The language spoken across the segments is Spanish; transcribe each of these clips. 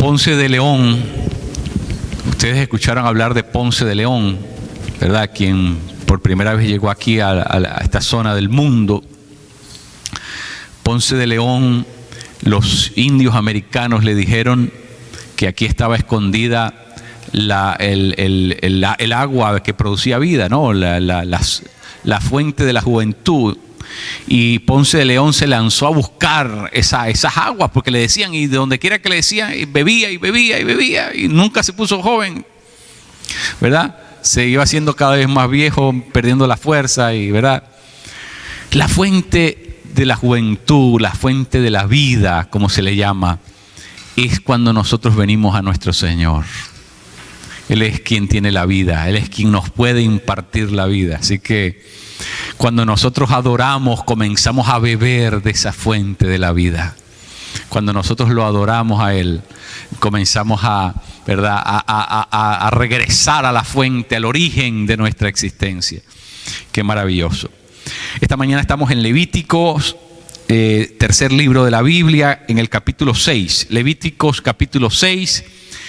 Ponce de León, ustedes escucharon hablar de Ponce de León, ¿verdad? Quien por primera vez llegó aquí a esta zona del mundo. Ponce de León, los indios americanos le dijeron que aquí estaba escondida el agua que producía vida, ¿no? La fuente de la juventud. Y Ponce de León se lanzó a buscar esas aguas, porque le decían, y de donde quiera que le decían, bebía y bebía y bebía, y nunca se puso joven, ¿verdad? Se iba haciendo cada vez más viejo, perdiendo la fuerza, y ¿verdad? La fuente de la juventud, la fuente de la vida, como se le llama, es cuando nosotros venimos a nuestro Señor. Él es quien tiene la vida, Él es quien nos puede impartir la vida. Así que cuando nosotros adoramos, comenzamos a beber de esa fuente de la vida. Cuando nosotros lo adoramos a Él, comenzamos ¿verdad? a regresar a la fuente, al origen de nuestra existencia. Qué maravilloso. Esta mañana estamos en Levíticos, tercer libro de la Biblia, en el capítulo 6. Levíticos capítulo 6.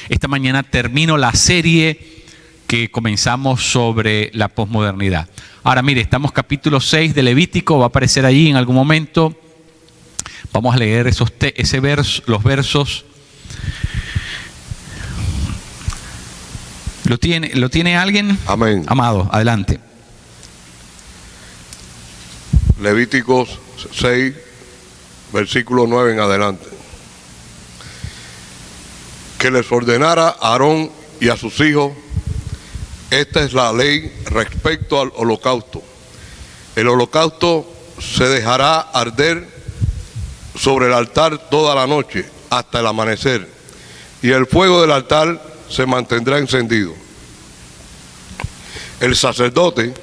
Esta mañana termino la serie que comenzamos sobre la posmodernidad. Ahora mire, estamos capítulo 6 de Levítico, va a aparecer allí en algún momento. Vamos a leer los versos. ¿Lo tiene alguien? Amén. Amado, adelante. Levíticos 6, versículo 9 en adelante. Que les ordenara a Aarón y a sus hijos: esta es la ley respecto al holocausto. El holocausto se dejará arder sobre el altar toda la noche hasta el amanecer, y el fuego del altar se mantendrá encendido. El sacerdote,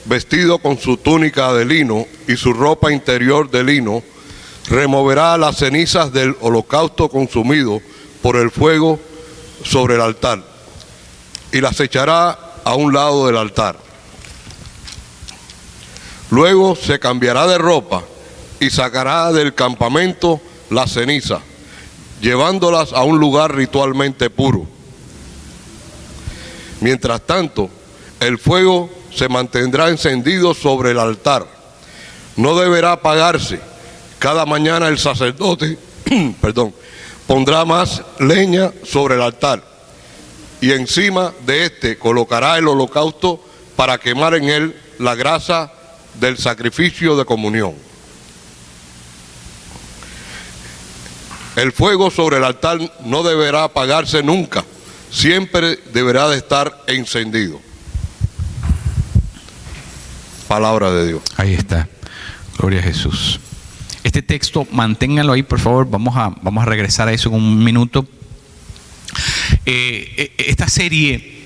vestido con su túnica de lino y su ropa interior de lino, removerá las cenizas del holocausto consumido por el fuego sobre el altar y las echará a un lado del altar. Luego se cambiará de ropa y sacará del campamento las cenizas, llevándolas a un lugar ritualmente puro. Mientras tanto, el fuego se mantendrá encendido sobre el altar. No deberá apagarse. Cada mañana el sacerdote pondrá más leña sobre el altar, y encima de este colocará el holocausto para quemar en él la grasa del sacrificio de comunión. El fuego sobre el altar no deberá apagarse nunca, siempre deberá de estar encendido. Palabra de Dios. Ahí está. Gloria a Jesús. Este texto, manténganlo ahí, por favor. Vamos a regresar a eso en un minuto. Esta serie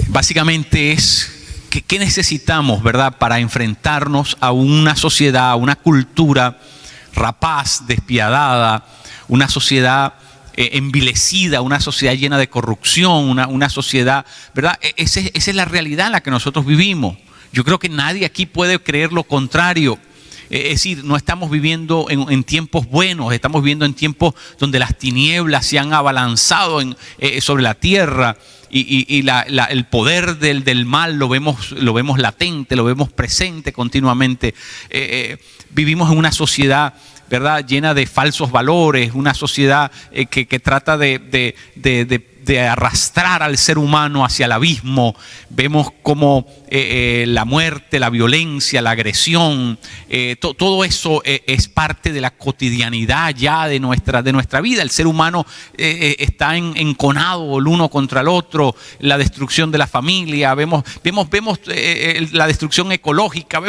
básicamente es ¿qué necesitamos, verdad?, para enfrentarnos a una sociedad, a una cultura rapaz, despiadada, una sociedad envilecida, una sociedad llena de corrupción, una sociedad, ¿verdad? Esa es la realidad en la que nosotros vivimos. Yo creo que nadie aquí puede creer lo contrario. Es decir, no estamos viviendo en tiempos buenos, estamos viviendo en tiempos donde las tinieblas se han abalanzado sobre la tierra y el poder del mal lo vemos latente, lo vemos presente continuamente. Vivimos en una sociedad, ¿verdad?, llena de falsos valores, una sociedad que trata de arrastrar al ser humano hacia el abismo. Vemos como la muerte, la violencia, la agresión, todo eso es parte de la cotidianidad ya de nuestra vida. El ser humano está enconado el uno contra el otro, la destrucción de la familia, vemos la destrucción ecológica,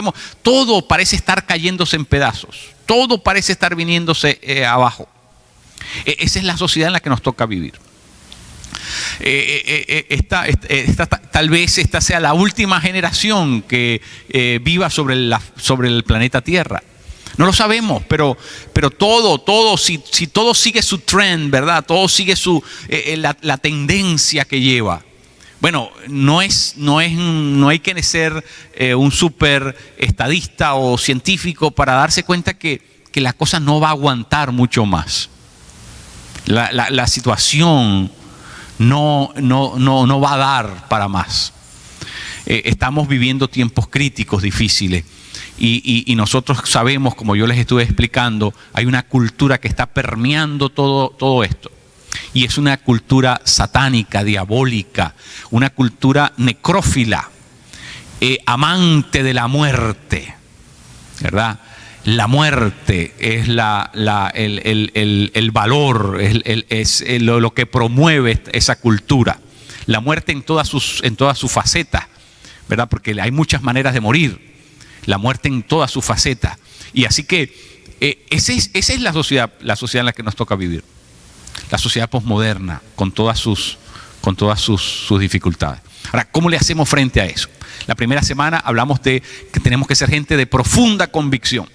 todo parece estar cayéndose en pedazos, todo parece estar viniéndose abajo. Esa es la sociedad en la que nos toca vivir. Tal vez esta sea la última generación que viva sobre el planeta Tierra. No lo sabemos, pero todo, si todo sigue su trend, ¿verdad? Todo sigue la tendencia que lleva. Bueno, no hay que ser un súper estadista o científico para darse cuenta que la cosa no va a aguantar mucho más. La situación no va a dar para más. Estamos viviendo tiempos críticos, difíciles. Y nosotros sabemos, como yo les estuve explicando, hay una cultura que está permeando todo esto. Y es una cultura satánica, diabólica, una cultura necrófila, amante de la muerte, ¿verdad? La muerte es el valor, es lo que promueve esa cultura. La muerte en todas sus facetas, ¿verdad? Porque hay muchas maneras de morir. La muerte en todas sus facetas. Y así que esa es la sociedad en la que nos toca vivir. La sociedad posmoderna, con todas sus dificultades. Ahora, ¿cómo le hacemos frente a eso? La primera semana hablamos de que tenemos que ser gente de profunda convicción.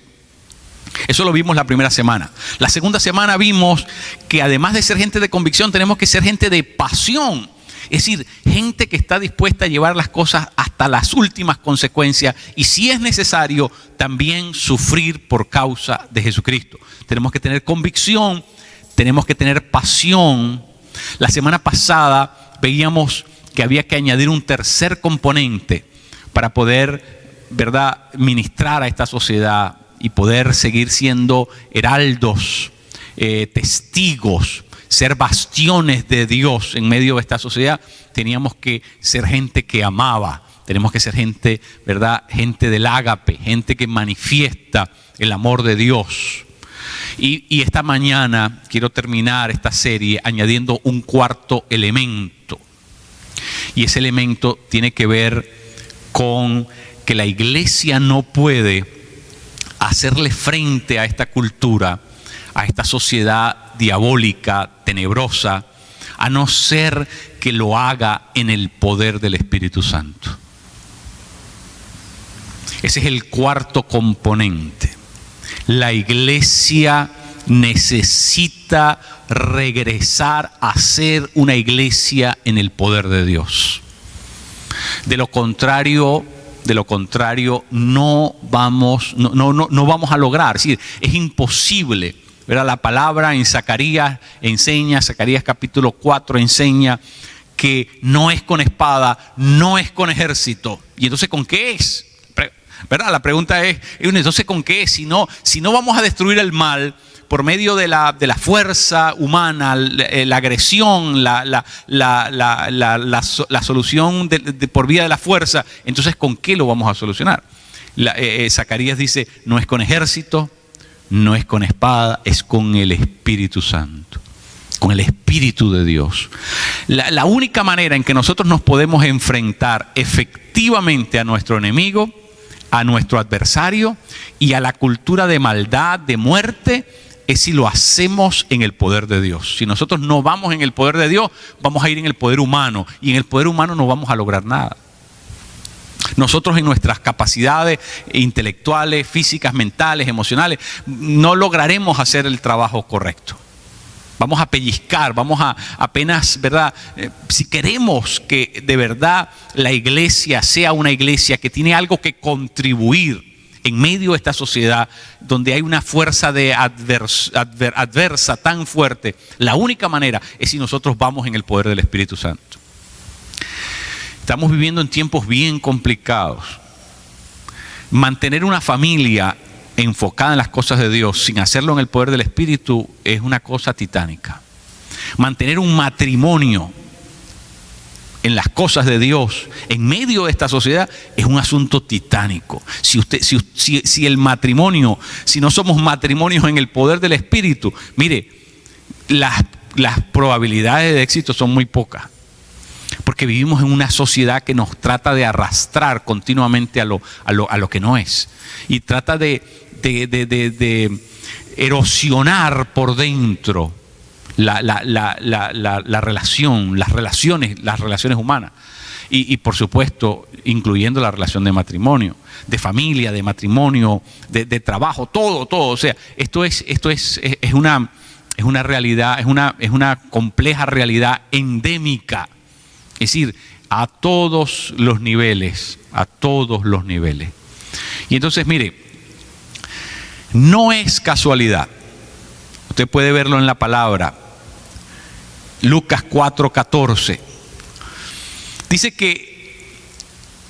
Eso lo vimos la primera semana. La segunda semana vimos que además de ser gente de convicción, tenemos que ser gente de pasión. Es decir, gente que está dispuesta a llevar las cosas hasta las últimas consecuencias y, si es necesario, también sufrir por causa de Jesucristo. Tenemos que tener convicción, tenemos que tener pasión. La semana pasada veíamos que había que añadir un tercer componente para poder, ¿verdad?, ministrar a esta sociedad y poder seguir siendo heraldos, testigos, ser bastiones de Dios en medio de esta sociedad. Teníamos que ser gente que amaba, tenemos que ser gente, ¿verdad?, gente del ágape, gente que manifiesta el amor de Dios. Y esta mañana quiero terminar esta serie añadiendo un cuarto elemento. Y ese elemento tiene que ver con que la iglesia no puede hacerle frente a esta cultura, a esta sociedad diabólica, tenebrosa, a no ser que lo haga en el poder del Espíritu Santo. Ese es el cuarto componente. La iglesia necesita regresar a ser una iglesia en el poder de Dios. De lo contrario no vamos a lograr. Es decir, es imposible. ¿Verdad? La palabra en Zacarías enseña, Zacarías capítulo 4 enseña que no es con espada, no es con ejército. ¿Y entonces con qué es? ¿Verdad? La pregunta es, entonces ¿con qué es? Si no vamos a destruir el mal por medio de la fuerza humana, la agresión, la solución por vía de la fuerza, entonces ¿con qué lo vamos a solucionar? Zacarías dice, no es con ejército, no es con espada, es con el Espíritu Santo, con el Espíritu de Dios. La única manera en que nosotros nos podemos enfrentar efectivamente a nuestro enemigo, a nuestro adversario y a la cultura de maldad, de muerte, es si lo hacemos en el poder de Dios. Si nosotros no vamos en el poder de Dios, vamos a ir en el poder humano, y en el poder humano no vamos a lograr nada. Nosotros en nuestras capacidades intelectuales, físicas, mentales, emocionales, no lograremos hacer el trabajo correcto. Vamos a pellizcar, vamos a apenas, ¿verdad? Si queremos que de verdad la iglesia sea una iglesia que tiene algo que contribuir en medio de esta sociedad donde hay una fuerza adversa tan fuerte, la única manera es si nosotros vamos en el poder del Espíritu Santo. Estamos viviendo en tiempos bien complicados. Mantener una familia enfocada en las cosas de Dios sin hacerlo en el poder del Espíritu es una cosa titánica. Mantener un matrimonio en las cosas de Dios en medio de esta sociedad es un asunto titánico. Si el matrimonio, si no somos matrimonios en el poder del Espíritu, mire, las probabilidades de éxito son muy pocas. Porque vivimos en una sociedad que nos trata de arrastrar continuamente a lo que no es. Y trata de erosionar por dentro la relación, las relaciones humanas. Y por supuesto, incluyendo la relación de matrimonio, de familia, de matrimonio, de trabajo, todo. O sea, esto es una realidad, es una compleja realidad endémica. Es decir, a todos los niveles. Y entonces, mire, no es casualidad. Usted puede verlo en la palabra, Lucas 4:14. Dice que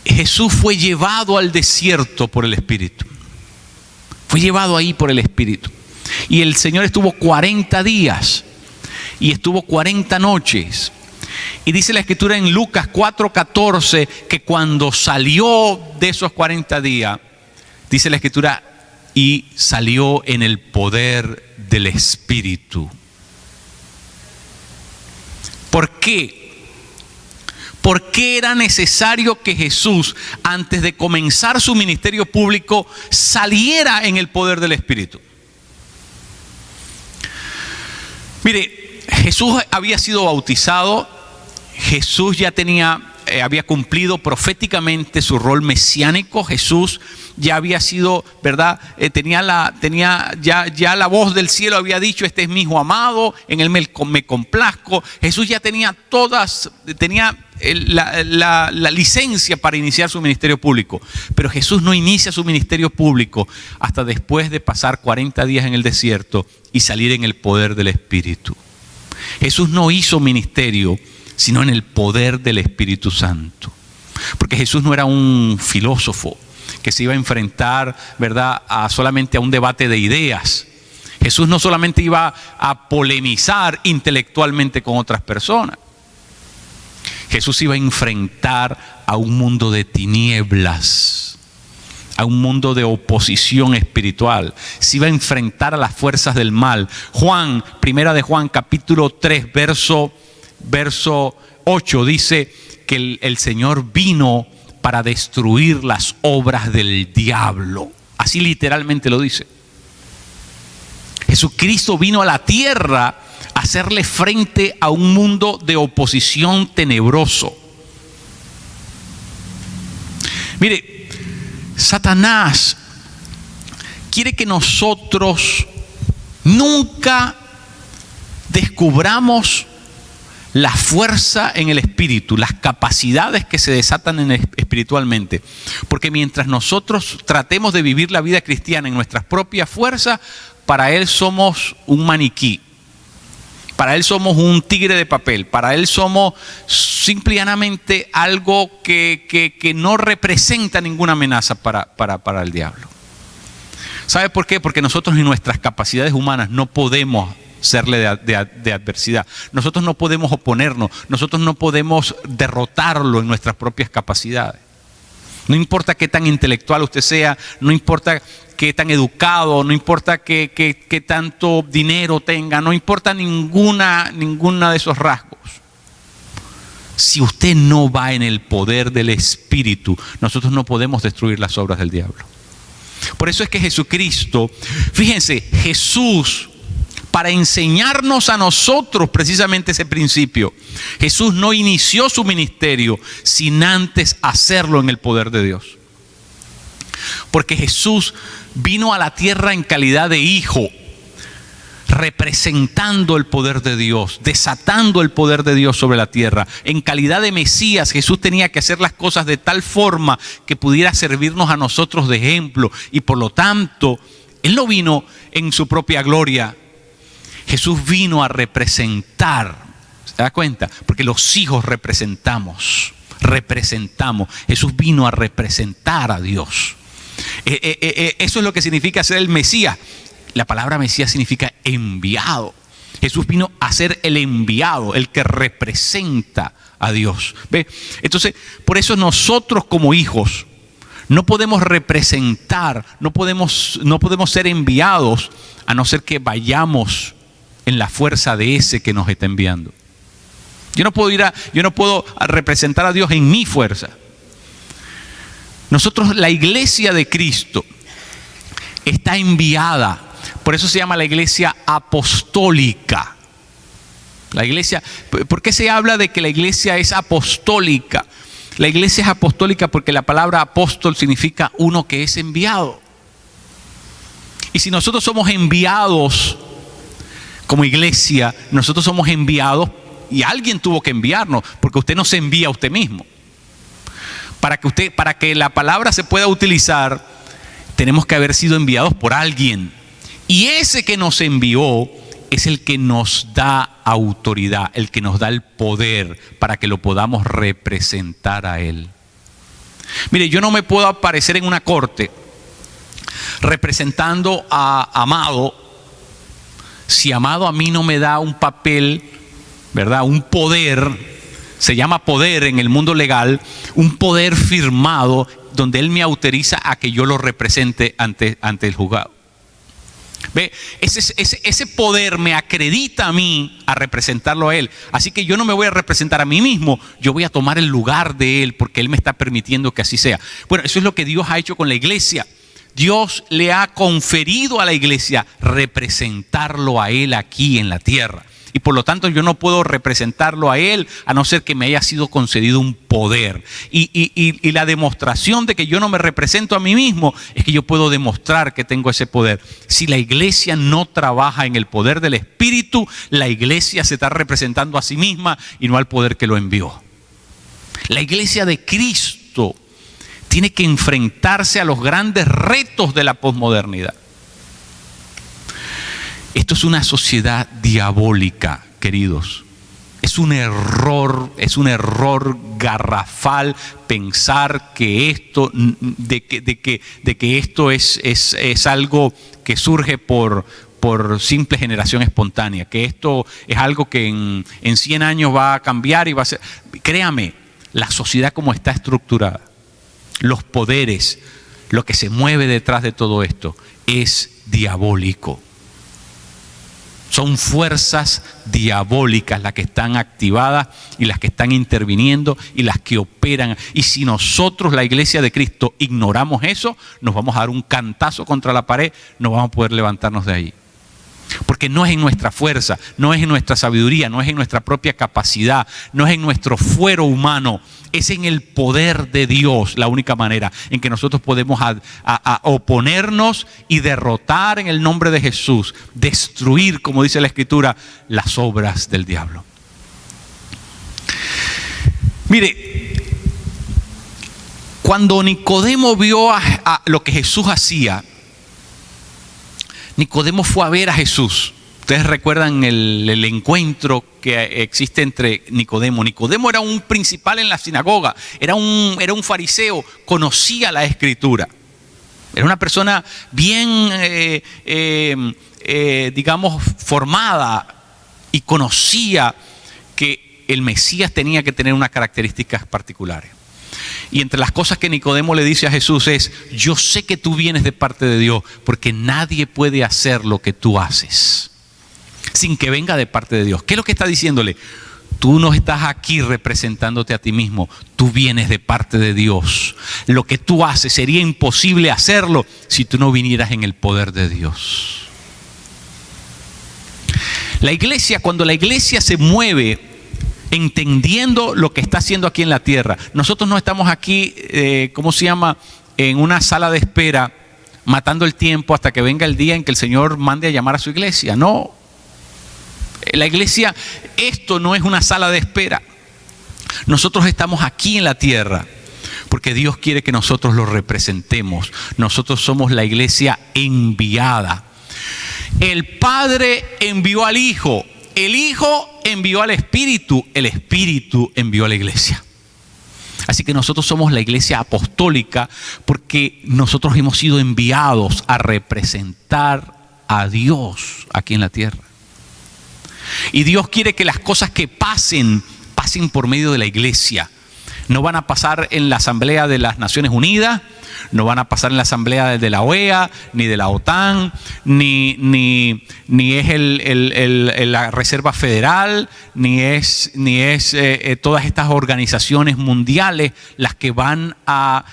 Jesús fue llevado al desierto por el Espíritu. Fue llevado ahí por el Espíritu. Y el Señor estuvo 40 días y estuvo 40 noches. Y dice la Escritura en Lucas 4:14 que cuando salió de esos 40 días, dice la Escritura, y salió en el poder del Espíritu. ¿Por qué? ¿Por qué era necesario que Jesús, antes de comenzar su ministerio público, saliera en el poder del Espíritu? Mire, Jesús había sido bautizado, Jesús ya había cumplido proféticamente su rol mesiánico. Jesús ya había sido, ¿verdad? Ya la voz del cielo había dicho: este es mi hijo amado, en él me complazco. Jesús ya tenía la licencia para iniciar su ministerio público. Pero Jesús no inicia su ministerio público hasta después de pasar 40 días en el desierto y salir en el poder del Espíritu. Jesús no hizo ministerio sino en el poder del Espíritu Santo. Porque Jesús no era un filósofo que se iba a enfrentar, ¿verdad?, solamente a un debate de ideas. Jesús no solamente iba a polemizar intelectualmente con otras personas. Jesús iba a enfrentar a un mundo de tinieblas, a un mundo de oposición espiritual. Se iba a enfrentar a las fuerzas del mal. Primera de Juan, capítulo 3, verso 8, dice que el Señor vino para destruir las obras del diablo. Así literalmente lo dice. Jesucristo vino a la tierra a hacerle frente a un mundo de oposición tenebroso. Mire, Satanás quiere que nosotros nunca descubramos la fuerza en el espíritu, las capacidades que se desatan espiritualmente. Porque mientras nosotros tratemos de vivir la vida cristiana en nuestras propias fuerzas, para Él somos un maniquí. Para Él somos un tigre de papel. Para Él somos simplemente algo que no representa ninguna amenaza para el diablo. ¿Sabe por qué? Porque nosotros en nuestras capacidades humanas no podemos serle de adversidad. Nosotros no podemos oponernos. Nosotros no podemos derrotarlo en nuestras propias capacidades. No importa qué tan intelectual usted sea, no importa qué tan educado, no importa qué tanto dinero tenga, no importa ninguna de esos rasgos. Si usted no va en el poder del Espíritu, nosotros no podemos destruir las obras del diablo. Por eso es que Jesucristo, fíjense, Jesús, para enseñarnos a nosotros precisamente ese principio, Jesús no inició su ministerio sin antes hacerlo en el poder de Dios. Porque Jesús vino a la tierra en calidad de hijo, representando el poder de Dios, desatando el poder de Dios sobre la tierra. En calidad de Mesías, Jesús tenía que hacer las cosas de tal forma que pudiera servirnos a nosotros de ejemplo. Y por lo tanto, Él no vino en su propia gloria. Jesús vino a representar. ¿Se da cuenta? Porque los hijos representamos. Jesús vino a representar a Dios. Eso es lo que significa ser el Mesías. La palabra Mesías significa enviado. Jesús vino a ser el enviado, el que representa a Dios. ¿Ve? Entonces, por eso nosotros como hijos no podemos representar, no podemos ser enviados a no ser que vayamos en la fuerza de ese que nos está enviando. Yo no puedo representar a Dios en mi fuerza. Nosotros, la iglesia de Cristo, está enviada. Por eso se llama la iglesia apostólica. La iglesia, ¿por qué se habla de que la iglesia es apostólica? La iglesia es apostólica porque la palabra apóstol significa uno que es enviado. Y si nosotros somos enviados como iglesia, nosotros somos enviados y alguien tuvo que enviarnos, porque usted no se envía a usted mismo. Para que la palabra se pueda utilizar, tenemos que haber sido enviados por alguien. Y ese que nos envió es el que nos da autoridad, el que nos da el poder para que lo podamos representar a Él. Mire, yo no me puedo aparecer en una corte representando a Amado si Amado a mí no me da un papel, ¿verdad? Un poder, se llama poder en el mundo legal, un poder firmado donde Él me autoriza a que yo lo represente ante el juzgado. ¿Ve? Ese poder me acredita a mí a representarlo a Él. Así que yo no me voy a representar a mí mismo, yo voy a tomar el lugar de Él porque Él me está permitiendo que así sea. Bueno, eso es lo que Dios ha hecho con la iglesia. Dios le ha conferido a la iglesia representarlo a Él aquí en la tierra. Y por lo tanto yo no puedo representarlo a Él a no ser que me haya sido concedido un poder. Y la demostración de que yo no me represento a mí mismo es que yo puedo demostrar que tengo ese poder. Si la iglesia no trabaja en el poder del Espíritu, la iglesia se está representando a sí misma y no al poder que lo envió. La iglesia de Cristo tiene que enfrentarse a los grandes retos de la posmodernidad. Esto es una sociedad diabólica, queridos. Es un error garrafal pensar que esto, de que esto es algo que surge por simple generación espontánea, que esto es algo que en 100 años va a cambiar y va a ser. Créame, la sociedad como está estructurada, los poderes, lo que se mueve detrás de todo esto es diabólico. Son fuerzas diabólicas las que están activadas y las que están interviniendo y las que operan. Y si nosotros, la iglesia de Cristo, ignoramos eso, nos vamos a dar un cantazo contra la pared, no vamos a poder levantarnos de ahí. Porque no es en nuestra fuerza, no es en nuestra sabiduría, no es en nuestra propia capacidad, no es en nuestro fuero humano, es en el poder de Dios la única manera en que nosotros podemos oponernos y derrotar en el nombre de Jesús, destruir, como dice la Escritura, las obras del diablo. Mire, cuando Nicodemo vio a lo que Jesús hacía, Nicodemo fue a ver a Jesús. Ustedes recuerdan el encuentro que existe entre Nicodemo. Nicodemo era un principal en la sinagoga, era un fariseo, conocía la Escritura. Era una persona bien, digamos, formada y conocía que el Mesías tenía que tener unas características particulares. Y entre las cosas que Nicodemo le dice a Jesús es: yo sé que tú vienes de parte de Dios, porque nadie puede hacer lo que tú haces sin que venga de parte de Dios. ¿Qué es lo que está diciéndole? Tú no estás aquí representándote a ti mismo, tú vienes de parte de Dios. Lo que tú haces sería imposible hacerlo si tú no vinieras en el poder de Dios. La iglesia, cuando la iglesia se mueve entendiendo lo que está haciendo aquí en la tierra, nosotros no estamos aquí, en una sala de espera, matando el tiempo hasta que venga el día en que el Señor mande a llamar a su iglesia. No. La iglesia, esto no es una sala de espera. Nosotros estamos aquí en la tierra porque Dios quiere que nosotros lo representemos. Nosotros somos la iglesia enviada. El Padre envió al Hijo, el Hijo envió al Espíritu, el Espíritu envió a la iglesia. Así que nosotros somos la iglesia apostólica porque nosotros hemos sido enviados a representar a Dios aquí en la tierra. Y Dios quiere que las cosas que pasen por medio de la iglesia. No van a pasar en la Asamblea de las Naciones Unidas, no van a pasar en la Asamblea de la OEA, ni de la OTAN, ni es la Reserva Federal, ni es todas estas organizaciones mundiales las que van a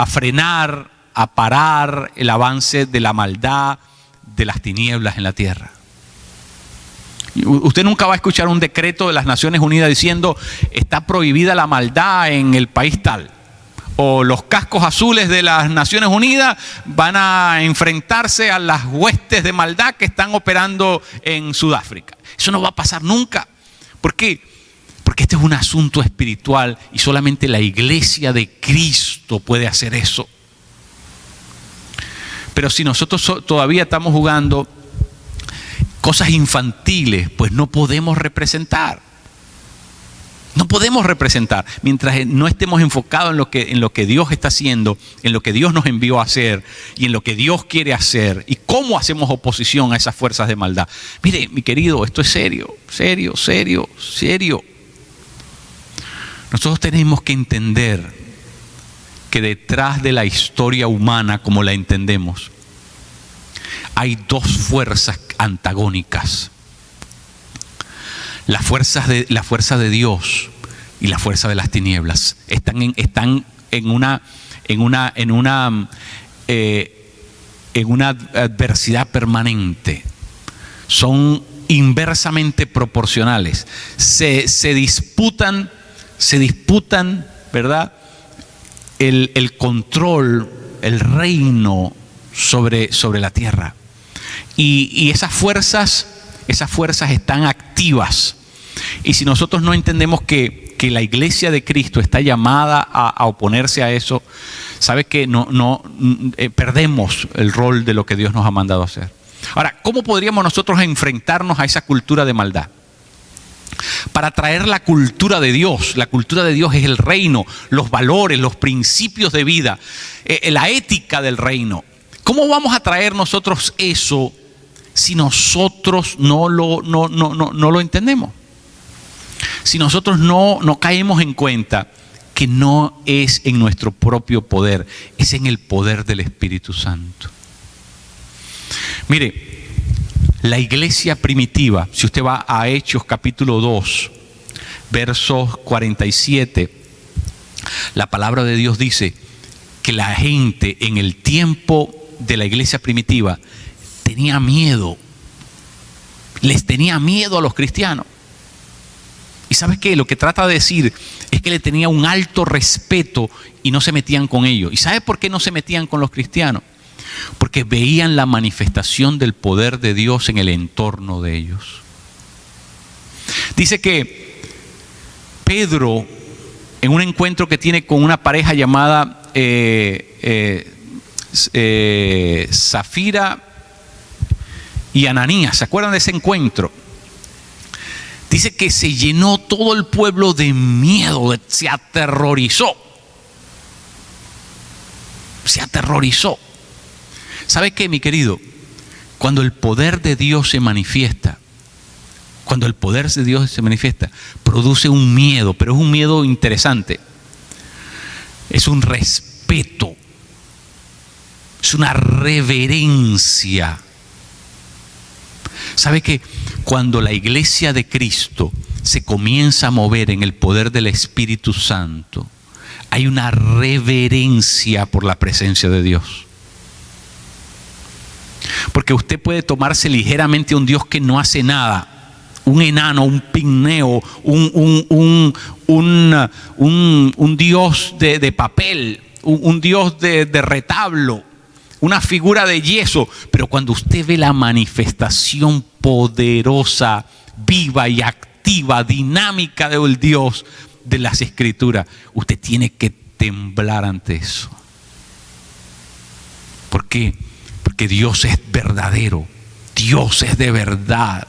frenar, a parar el avance de la maldad, de las tinieblas en la tierra. Usted nunca va a escuchar un decreto de las Naciones Unidas diciendo: está prohibida la maldad en el país tal. O los cascos azules de las Naciones Unidas van a enfrentarse a las huestes de maldad que están operando en Sudáfrica. Eso no va a pasar nunca. ¿Por qué? Porque este es un asunto espiritual y solamente la iglesia de Cristo puede hacer eso. Pero si nosotros todavía estamos jugando cosas infantiles, pues no podemos representar. No podemos representar mientras no estemos enfocados en lo que Dios está haciendo, en lo que Dios nos envió a hacer y en lo que Dios quiere hacer y cómo hacemos oposición a esas fuerzas de maldad. Mire, mi querido, esto es serio, serio, serio, serio. Nosotros tenemos que entender que detrás de la historia humana como la entendemos, hay dos fuerzas antagónicas. La fuerza de Dios y la fuerza de las tinieblas están en una adversidad permanente. Son inversamente proporcionales. Se disputan, ¿verdad? El control, el reino sobre la tierra. Y esas fuerzas están activas. Y si nosotros no entendemos que la iglesia de Cristo está llamada a oponerse a eso, ¿sabe que perdemos el rol de lo que Dios nos ha mandado a hacer? Ahora, ¿cómo podríamos nosotros enfrentarnos a esa cultura de maldad? Para traer la cultura de Dios. La cultura de Dios es el reino, los valores, los principios de vida, la ética del reino. ¿Cómo vamos a traer nosotros eso si nosotros no lo entendemos? Si nosotros no caemos en cuenta que no es en nuestro propio poder, es en el poder del Espíritu Santo. Mire, la iglesia primitiva, si usted va a Hechos capítulo 2, versos 47, la palabra de Dios dice que la gente en el tiempo de la iglesia primitiva tenía miedo, les tenía miedo a los cristianos. Y ¿sabes qué? Lo que trata de decir es que le tenía un alto respeto y no se metían con ellos. ¿Y sabe por qué no se metían con los cristianos? Porque veían la manifestación del poder de Dios en el entorno de ellos. Dice que Pedro, en un encuentro que tiene con una pareja llamada Zafira y Ananías, ¿se acuerdan de ese encuentro? Dice que se llenó todo el pueblo de miedo, se aterrorizó. Se aterrorizó. ¿Sabe qué, mi querido? Cuando el poder de Dios se manifiesta, produce un miedo, pero es un miedo interesante. Es un respeto, es una reverencia. ¿Sabe qué? Cuando la iglesia de Cristo se comienza a mover en el poder del Espíritu Santo, hay una reverencia por la presencia de Dios. Porque usted puede tomarse ligeramente a un Dios que no hace nada, un enano, un pigmeo, un Dios de papel, un Dios de retablo, una figura de yeso. Pero cuando usted ve la manifestación poderosa, viva y activa, dinámica del Dios de las Escrituras, usted tiene que temblar ante eso. ¿Por qué? Porque Dios es verdadero, Dios es de verdad,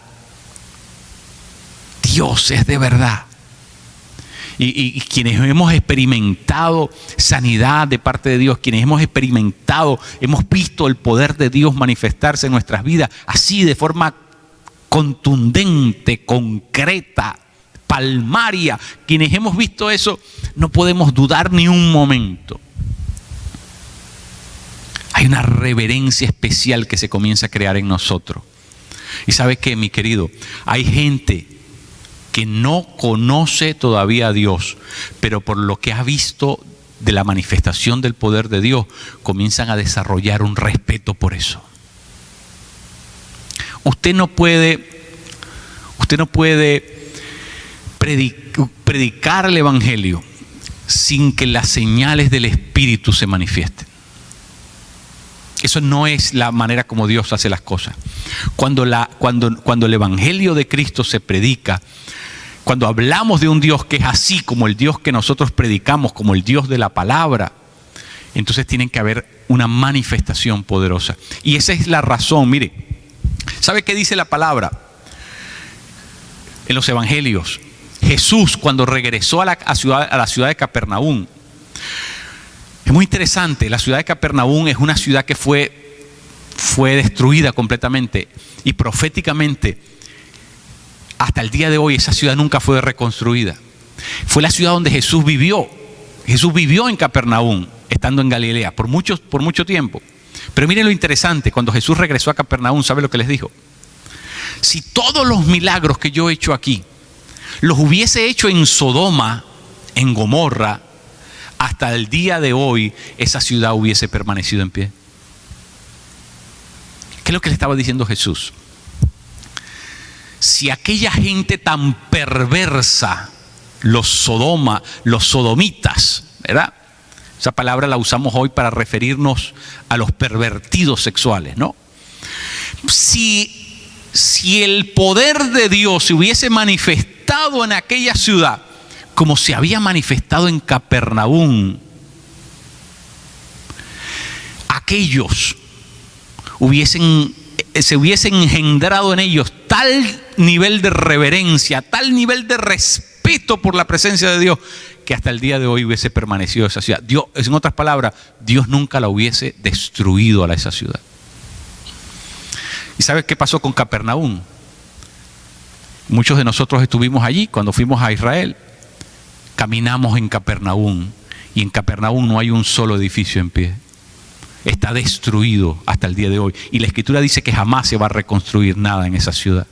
Dios es de verdad. Y quienes hemos experimentado sanidad de parte de Dios, quienes hemos visto el poder de Dios manifestarse en nuestras vidas, así de forma contundente, concreta, palmaria, quienes hemos visto eso, no podemos dudar ni un momento. Hay una reverencia especial que se comienza a crear en nosotros. Y ¿sabe qué, mi querido? Hay gente que no conoce todavía a Dios, pero por lo que ha visto de la manifestación del poder de Dios, comienzan a desarrollar un respeto por eso. Usted no puede predicar el Evangelio sin que las señales del Espíritu se manifiesten. Eso no es la manera como Dios hace las cosas. Cuando el Evangelio de Cristo se predica, cuando hablamos de un Dios que es así como el Dios que nosotros predicamos, como el Dios de la palabra, entonces tiene que haber una manifestación poderosa. Y esa es la razón, mire, ¿Sabe qué dice la palabra en los evangelios? Jesús, cuando regresó a la ciudad de Capernaum, es muy interesante. La ciudad de Capernaum es una ciudad que fue destruida completamente, y proféticamente hasta el día de hoy esa ciudad nunca fue reconstruida. Fue la ciudad donde Jesús vivió. Jesús vivió en Capernaum, estando en Galilea, por mucho tiempo. Pero miren lo interesante, cuando Jesús regresó a Capernaum, ¿sabe lo que les dijo? Si todos los milagros que yo he hecho aquí los hubiese hecho en Sodoma, en Gomorra, hasta el día de hoy esa ciudad hubiese permanecido en pie. ¿Qué es lo que le estaba diciendo Jesús? Si aquella gente tan perversa, los sodomitas, ¿verdad? Esa palabra la usamos hoy para referirnos a los pervertidos sexuales, ¿no? Si el poder de Dios se hubiese manifestado en aquella ciudad como se había manifestado en Capernaum, aquellos se hubiesen engendrado en ellos tal nivel de reverencia, tal nivel de respeto por la presencia de Dios, que hasta el día de hoy hubiese permanecido esa ciudad. Dios, en otras palabras, Dios nunca la hubiese destruido a esa ciudad. ¿Y sabes qué pasó con Capernaum? Muchos de nosotros estuvimos allí cuando fuimos a Israel. Caminamos en Capernaum, y en Capernaum no hay un solo edificio en pie. Está destruido hasta el día de hoy. Y la Escritura dice que jamás se va a reconstruir nada en esa ciudad.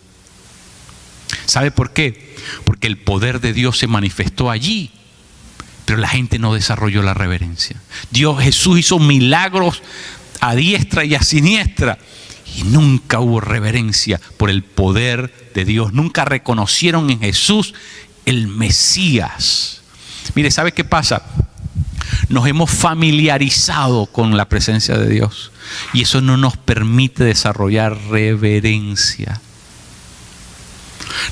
¿Sabe por qué? Porque el poder de Dios se manifestó allí, pero la gente no desarrolló la reverencia. Jesús hizo milagros a diestra y a siniestra, y nunca hubo reverencia por el poder de Dios. Nunca reconocieron en Jesús el Mesías. Mire, ¿sabe qué pasa? Nos hemos familiarizado con la presencia de Dios, y eso no nos permite desarrollar reverencia.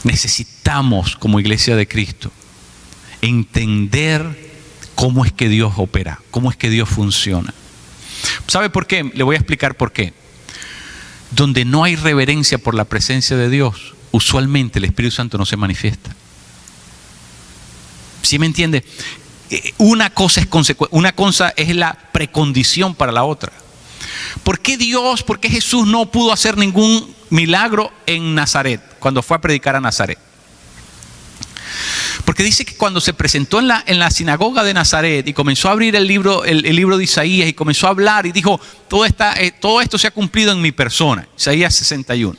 Necesitamos, como iglesia de Cristo, entender cómo es que Dios opera, cómo es que Dios funciona. ¿Sabe por qué? Le voy a explicar por qué. Donde no hay reverencia por la presencia de Dios, usualmente el Espíritu Santo no se manifiesta. ¿Sí me entiende? Una cosa es la precondición para la otra. ¿Por qué Jesús no pudo hacer ningún milagro en Nazaret, cuando fue a predicar a Nazaret? Porque dice que cuando se presentó en la sinagoga de Nazaret y comenzó a abrir el libro de Isaías y comenzó a hablar y dijo, todo esto se ha cumplido en mi persona. Isaías 61.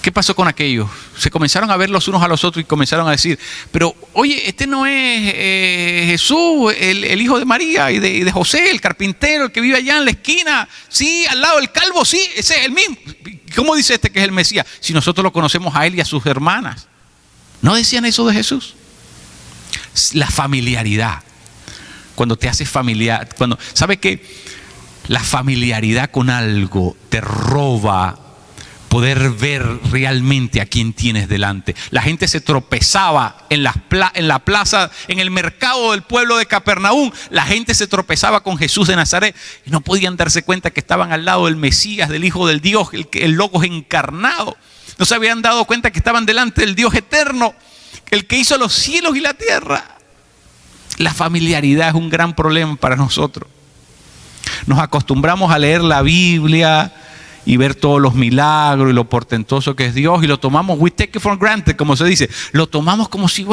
¿Qué pasó con aquellos? Se comenzaron a ver los unos a los otros y comenzaron a decir, pero oye, este no es Jesús, el hijo de María y de José, el carpintero, el que vive allá en la esquina. Sí, al lado del calvo, sí, ese es el mismo. ¿Cómo dice este que es el Mesías? Si nosotros lo conocemos a él y a sus hermanas. ¿No decían eso de Jesús? La familiaridad. Cuando te haces familiar, ¿sabe qué? La familiaridad con algo te roba poder ver realmente a quién tienes delante. La gente se tropezaba en la plaza, en el mercado del pueblo de Capernaum. La gente se tropezaba con Jesús de Nazaret y no podían darse cuenta que estaban al lado del Mesías, del Hijo del Dios, el Logos encarnado. No se habían dado cuenta que estaban delante del Dios eterno, el que hizo los cielos y la tierra. La familiaridad es un gran problema para nosotros. Nos acostumbramos a leer la Biblia y ver todos los milagros y lo portentoso que es Dios, y lo tomamos, we take it for granted, como se dice, lo tomamos como si,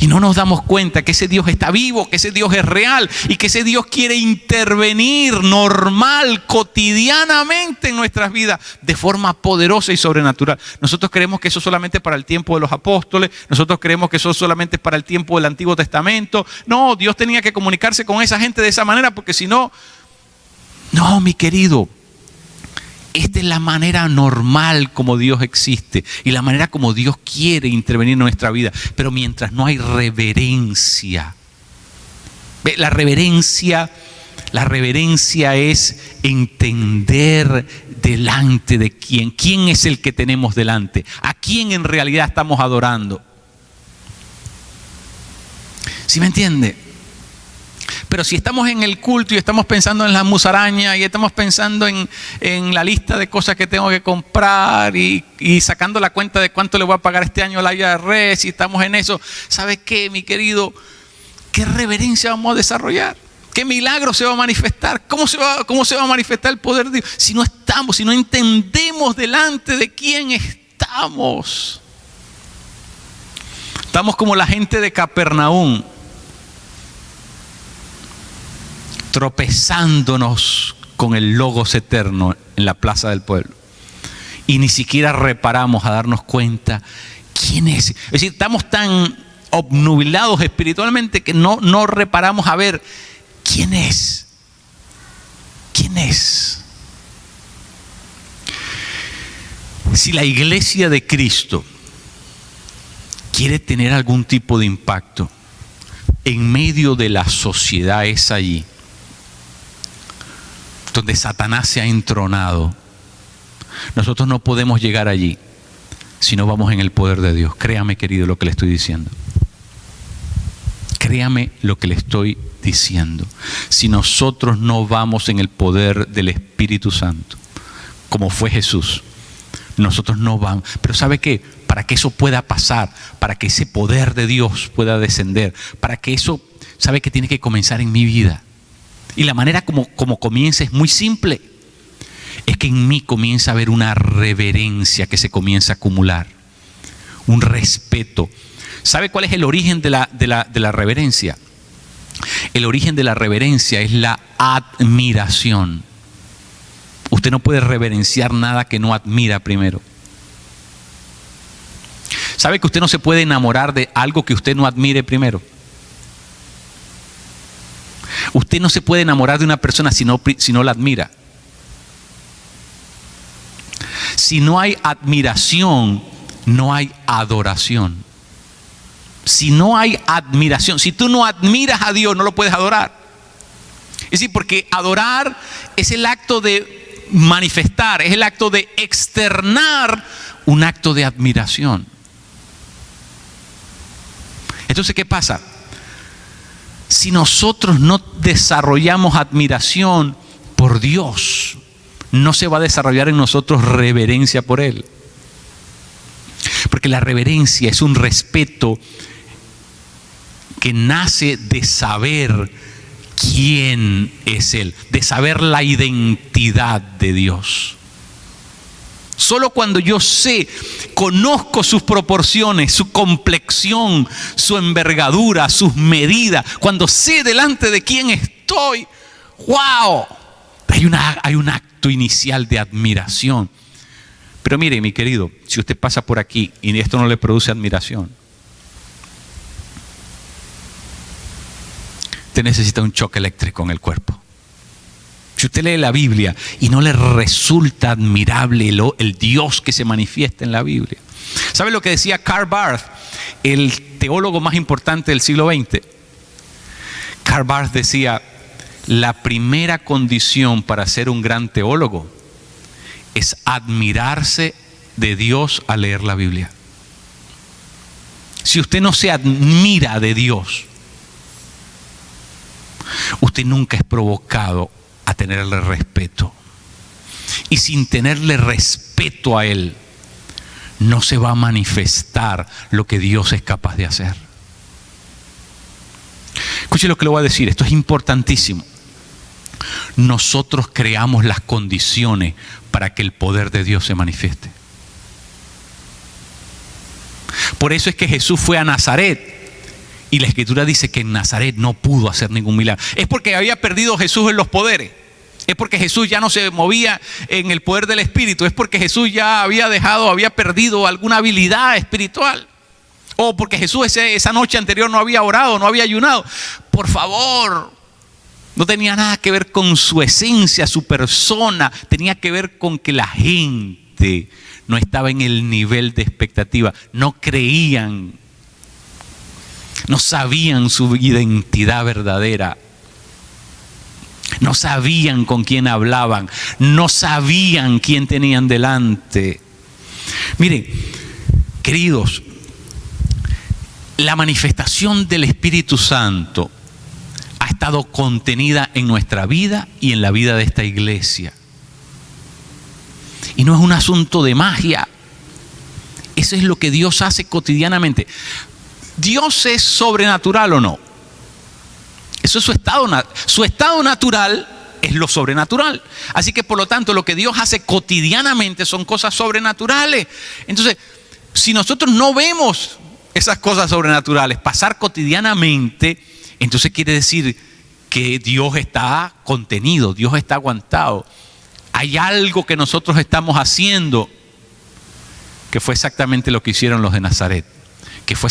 y no nos damos cuenta que ese Dios está vivo, que ese Dios es real y que ese Dios quiere intervenir normal, cotidianamente en nuestras vidas de forma poderosa y sobrenatural. Nosotros creemos que eso solamente para el tiempo de los apóstoles, nosotros creemos que eso solamente para el tiempo del Antiguo Testamento. No, Dios tenía que comunicarse con esa gente de esa manera, porque si no, mi querido, esta es la manera normal como Dios existe y la manera como Dios quiere intervenir en nuestra vida. Pero mientras no hay reverencia, la reverencia es entender delante de quién es el que tenemos delante, a quién en realidad estamos adorando. ¿Sí me entiende? Pero si estamos en el culto y estamos pensando en la musaraña y estamos pensando en la lista de cosas que tengo que comprar y sacando la cuenta de cuánto le voy a pagar este año a la IRS, y estamos en eso, ¿sabe qué, mi querido? ¿Qué reverencia vamos a desarrollar? ¿Qué milagro se va a manifestar? ¿Cómo se va a manifestar el poder de Dios? Si no entendemos delante de quién estamos. Estamos como la gente de Capernaum, tropezándonos con el Logos eterno en la plaza del pueblo. Y ni siquiera reparamos a darnos cuenta quién es. Es decir, estamos tan obnubilados espiritualmente que no reparamos a ver quién es. ¿Quién es? Si la iglesia de Cristo quiere tener algún tipo de impacto en medio de la sociedad, es allí donde Satanás se ha entronado. Nosotros no podemos llegar allí si no vamos en el poder de Dios. Créame, querido, lo que le estoy diciendo. Créame lo que le estoy diciendo. Si nosotros no vamos en el poder del Espíritu Santo, como fue Jesús, nosotros no vamos. Pero ¿sabe qué? Para que eso pueda pasar, para que ese poder de Dios pueda descender, para que eso, ¿sabe qué? Tiene que comenzar en mi vida. Y la manera como comienza es muy simple. Es que en mí comienza a haber una reverencia que se comienza a acumular. Un respeto. ¿Sabe cuál es el origen de la reverencia? El origen de la reverencia es la admiración. Usted no puede reverenciar nada que no admira primero. ¿Sabe que usted no se puede enamorar de algo que usted no admire primero? Usted no se puede enamorar de una persona si no la admira. Si no hay admiración, no hay adoración. Si no hay admiración, si tú no admiras a Dios, no lo puedes adorar. Es decir, porque adorar es el acto de manifestar, es el acto de externar un acto de admiración. Entonces, ¿qué pasa? Si nosotros no desarrollamos admiración por Dios, no se va a desarrollar en nosotros reverencia por Él. Porque la reverencia es un respeto que nace de saber quién es Él, de saber la identidad de Dios. Solo cuando yo conozco sus proporciones, su complexión, su envergadura, sus medidas, cuando sé delante de quién estoy, ¡wow! Hay un acto inicial de admiración. Pero mire, mi querido, si usted pasa por aquí y esto no le produce admiración, usted necesita un choque eléctrico en el cuerpo. Si usted lee la Biblia y no le resulta admirable el Dios que se manifiesta en la Biblia. ¿Sabe lo que decía Karl Barth, el teólogo más importante del siglo XX? Karl Barth decía: la primera condición para ser un gran teólogo es admirarse de Dios al leer la Biblia. Si usted no se admira de Dios, usted nunca es provocado a tenerle respeto. Y sin tenerle respeto a Él, no se va a manifestar lo que Dios es capaz de hacer. Escuche lo que le voy a decir, esto es importantísimo. Nosotros creamos las condiciones para que el poder de Dios se manifieste. Por eso es que Jesús fue a Nazaret. Y la Escritura dice que en Nazaret no pudo hacer ningún milagro. Es porque había perdido Jesús en los poderes. Es porque Jesús ya no se movía en el poder del Espíritu. Es porque Jesús ya había perdido alguna habilidad espiritual. O porque Jesús esa noche anterior no había orado, no había ayunado. Por favor, no tenía nada que ver con su esencia, su persona. Tenía que ver con que la gente no estaba en el nivel de expectativa. No creían. No sabían su identidad verdadera. No sabían con quién hablaban. No sabían quién tenían delante. Miren, queridos, la manifestación del Espíritu Santo ha estado contenida en nuestra vida y en la vida de esta iglesia. Y no es un asunto de magia. Eso es lo que Dios hace cotidianamente. ¿Dios es sobrenatural o no? Eso es su estado. Su estado natural es lo sobrenatural. Así que por lo tanto lo que Dios hace cotidianamente son cosas sobrenaturales. Entonces, si nosotros no vemos esas cosas sobrenaturales pasar cotidianamente, entonces quiere decir que Dios está contenido, Dios está aguantado. Hay algo que nosotros estamos haciendo que fue exactamente lo que hicieron los de Nazaret, que fue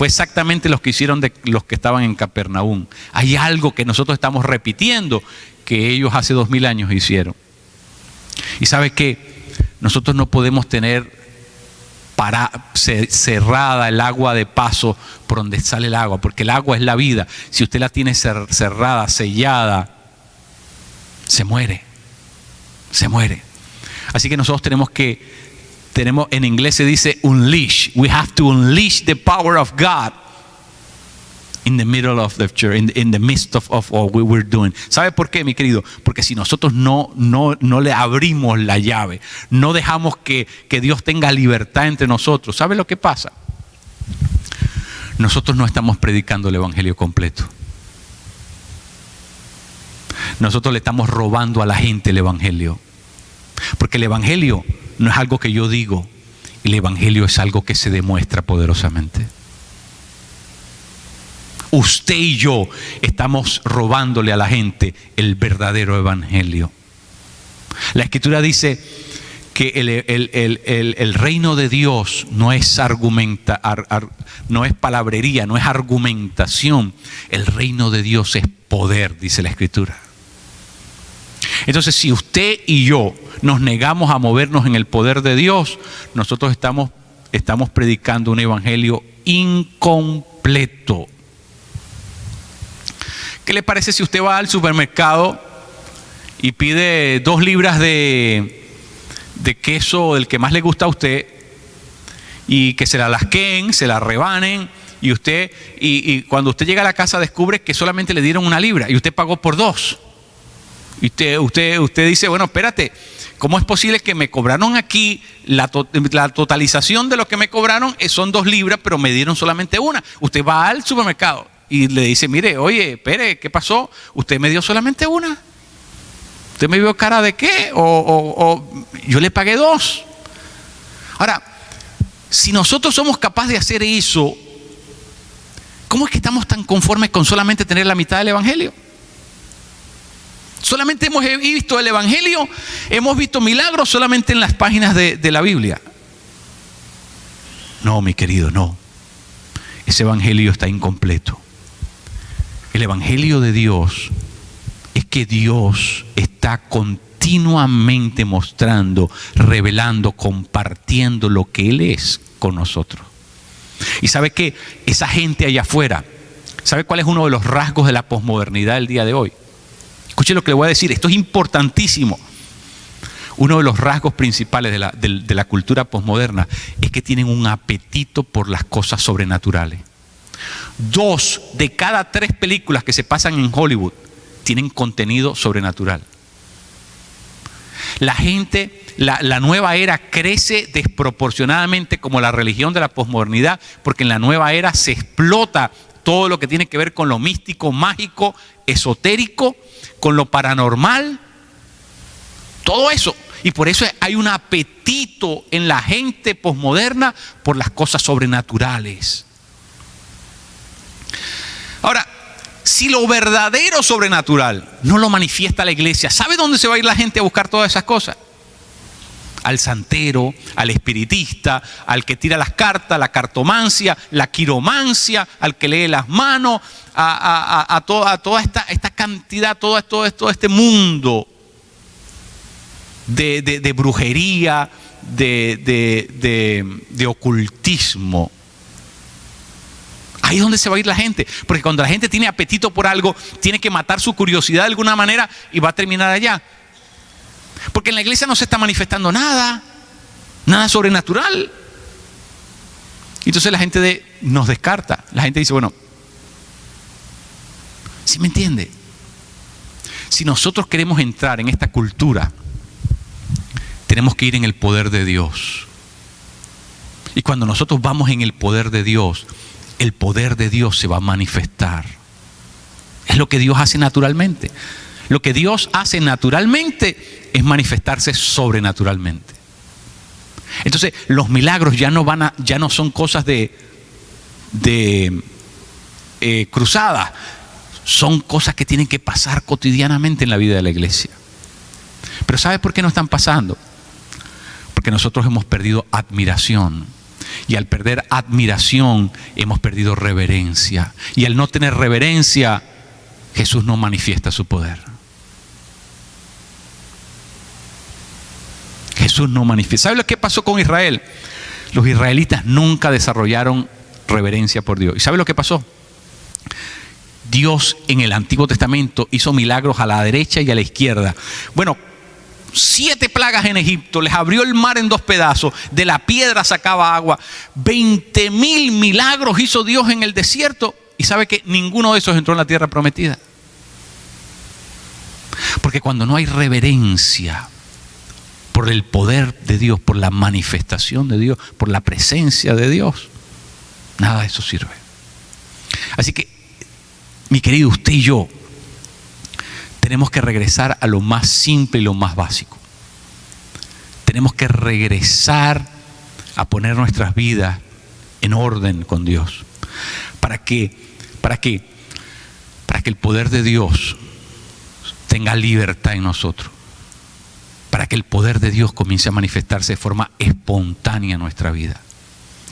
exactamente lo que hicieron de los que estaban en Capernaum. Hay algo que nosotros estamos repitiendo que ellos hace 2000 años hicieron. Y ¿sabe qué? Nosotros no podemos tener cerrada el agua de paso por donde sale el agua, porque el agua es la vida. Si usted la tiene cerrada, sellada, se muere. Así que nosotros en inglés se dice unleash. We have to unleash the power of God in the middle of the church, in the midst of what we're doing. ¿Sabe por qué, mi querido? Porque si nosotros no le abrimos la llave, no dejamos que Dios tenga libertad entre nosotros, ¿sabe lo que pasa? Nosotros no estamos predicando el evangelio completo. Nosotros le estamos robando a la gente el evangelio. Porque el evangelio no es algo que yo digo, el evangelio es algo que se demuestra poderosamente. Usted y yo estamos robándole a la gente el verdadero evangelio. La Escritura dice que el reino de Dios no es no es palabrería, no es argumentación. El reino de Dios es poder, dice la Escritura. Entonces, si usted y yo nos negamos a movernos en el poder de Dios, nosotros estamos predicando un evangelio incompleto. ¿Qué le parece si usted va al supermercado y pide 2 libras de queso, el que más le gusta a usted, y que se la lasqueen, se la rebanen, y cuando usted llega a la casa descubre que solamente le dieron 1 libra y usted pagó por 2? Y usted dice, bueno, espérate, ¿cómo es posible que me cobraron aquí la totalización de lo que me cobraron son 2 libras, pero me dieron solamente 1? Usted va al supermercado y le dice, mire, oye, espere, ¿qué pasó? Usted me dio solamente 1. ¿Usted me vio cara de qué? O yo le pagué 2. Ahora, si nosotros somos capaces de hacer eso, ¿cómo es que estamos tan conformes con solamente tener la mitad del evangelio? Solamente hemos visto el evangelio, hemos visto milagros solamente en las páginas de la Biblia. No, mi querido, no. Ese evangelio está incompleto. El evangelio de Dios es que Dios está continuamente mostrando, revelando, compartiendo lo que Él es con nosotros. Y sabe que esa gente allá afuera, ¿sabe cuál es uno de los rasgos de la posmodernidad del día de hoy? Escuche lo que le voy a decir, esto es importantísimo. Uno de los rasgos principales de la cultura posmoderna es que tienen un apetito por las cosas sobrenaturales. 2 de cada 3 películas que se pasan en Hollywood tienen contenido sobrenatural. La gente, la nueva era crece desproporcionadamente como la religión de la posmodernidad, porque en la nueva era se explota todo lo que tiene que ver con lo místico, mágico, esotérico, con lo paranormal, todo eso. Y por eso hay un apetito en la gente posmoderna por las cosas sobrenaturales. Ahora, si lo verdadero sobrenatural no lo manifiesta la iglesia, ¿sabe dónde se va a ir la gente a buscar todas esas cosas? Al santero, al espiritista, al que tira las cartas, la cartomancia, la quiromancia, al que lee las manos, a toda esta cantidad, todo este mundo de brujería, de ocultismo. Ahí es donde se va a ir la gente, porque cuando la gente tiene apetito por algo, tiene que matar su curiosidad de alguna manera y va a terminar allá. Porque en la iglesia no se está manifestando nada sobrenatural. Entonces la gente nos descarta. La gente dice, bueno, ¿Sí me entiende? Si nosotros queremos entrar en esta cultura, tenemos que ir en el poder de Dios. Y cuando nosotros vamos en el poder de Dios se va a manifestar. Es lo que Dios hace naturalmente. Lo que Dios hace naturalmente es manifestarse sobrenaturalmente. Entonces, los milagros ya no son cosas de cruzada. Son cosas que tienen que pasar cotidianamente en la vida de la iglesia. Pero ¿sabe por qué no están pasando? Porque nosotros hemos perdido admiración. Y al perder admiración, hemos perdido reverencia. Y al no tener reverencia, Jesús no manifiesta su poder. Jesús no manifiesta. ¿Sabe lo que pasó con Israel? Los israelitas nunca desarrollaron reverencia por Dios. ¿Y sabe lo que pasó? Dios en el Antiguo Testamento hizo milagros a la derecha y a la izquierda. Bueno, 7 plagas en Egipto, les abrió el mar en 2 pedazos, de la piedra sacaba agua, 20,000 milagros hizo Dios en el desierto, y sabe que ninguno de esos entró en la tierra prometida. Porque cuando no hay reverencia por el poder de Dios, por la manifestación de Dios, por la presencia de Dios, nada de eso sirve. Así que, mi querido, usted y yo tenemos que regresar a lo más simple y lo más básico. Tenemos que regresar a poner nuestras vidas en orden con Dios. ¿Para que el poder de Dios tenga libertad en nosotros. Para que el poder de Dios comience a manifestarse de forma espontánea en nuestra vida.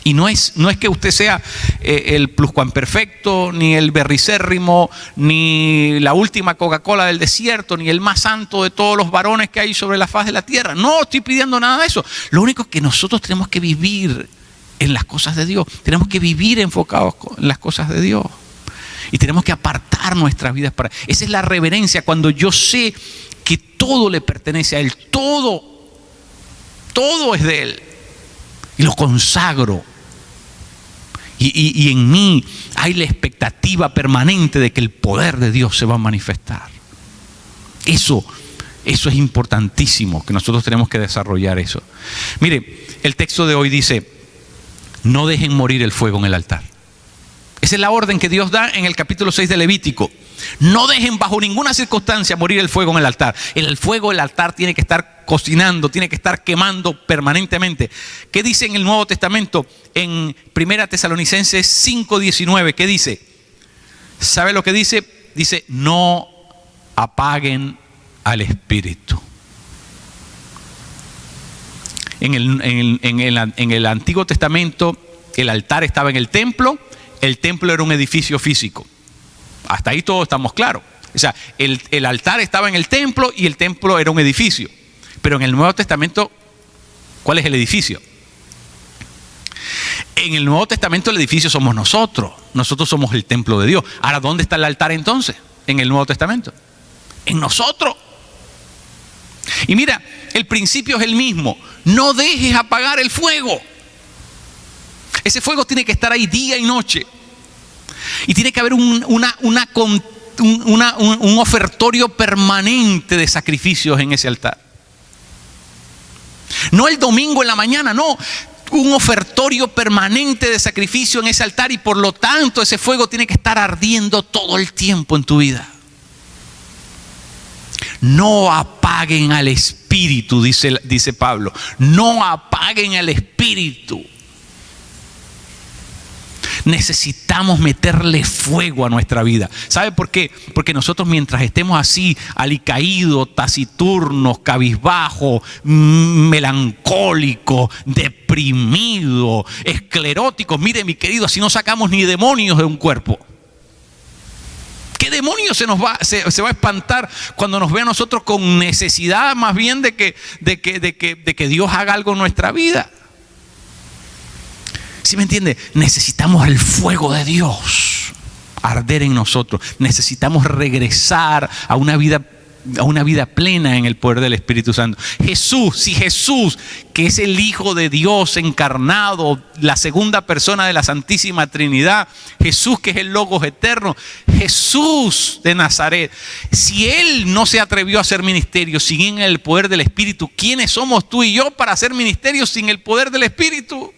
Y no es que usted sea el pluscuamperfecto, ni el berricérrimo, ni la última Coca-Cola del desierto, ni el más santo de todos los varones que hay sobre la faz de la tierra. No estoy pidiendo nada de eso. Lo único es que nosotros tenemos que vivir en las cosas de Dios. Tenemos que vivir enfocados en las cosas de Dios. Y tenemos que apartar nuestras vidas para... Esa es la reverencia, cuando yo sé que todo le pertenece a Él. Todo es de Él. Y lo consagro. Y en mí hay la expectativa permanente de que el poder de Dios se va a manifestar. Eso es importantísimo, que nosotros tenemos que desarrollar eso. Mire, el texto de hoy dice: no dejen morir el fuego en el altar. Esa es la orden que Dios da en el capítulo 6 de Levítico. No dejen bajo ninguna circunstancia morir el fuego en el altar. El fuego del altar tiene que estar cocinando, tiene que estar quemando permanentemente. ¿Qué dice en el Nuevo Testamento? En 1 Tesalonicenses 5:19, ¿qué dice? ¿Sabe lo que dice? Dice: no apaguen al Espíritu. En el Antiguo Testamento, el altar estaba en el templo. El templo era un edificio físico. Hasta ahí todos estamos claros. O sea, el altar estaba en el templo y el templo era un edificio. Pero en el Nuevo Testamento, ¿cuál es el edificio? En el Nuevo Testamento el edificio somos nosotros. Nosotros somos el templo de Dios. Ahora, ¿dónde está el altar entonces? En el Nuevo Testamento. En nosotros. Y mira, el principio es el mismo. No dejes apagar el fuego. Ese fuego tiene que estar ahí día y noche. Y tiene que haber un ofertorio permanente de sacrificios en ese altar. No el domingo en la mañana, no. Un ofertorio permanente de sacrificio en ese altar, y por lo tanto ese fuego tiene que estar ardiendo todo el tiempo en tu vida. No apaguen al Espíritu, dice Pablo. No apaguen al Espíritu. Necesitamos meterle fuego a nuestra vida. ¿Sabe por qué? Porque nosotros, mientras estemos así, alicaídos, taciturnos, cabizbajos, melancólicos, deprimidos, escleróticos, mire, mi querido, así no sacamos ni demonios de un cuerpo. ¿Qué demonio se va a espantar cuando nos ve a nosotros con necesidad más bien de que Dios haga algo en nuestra vida? ¿Sí me entiende? Necesitamos el fuego de Dios arder en nosotros. Necesitamos regresar a una vida a una vida plena en el poder del Espíritu Santo. Jesús, que es el Hijo de Dios encarnado, la segunda persona de la Santísima Trinidad, Jesús que es el Logos eterno, Jesús de Nazaret, si Él no se atrevió a hacer ministerio sin el poder del Espíritu, ¿quiénes somos tú y yo para hacer ministerio sin el poder del Espíritu?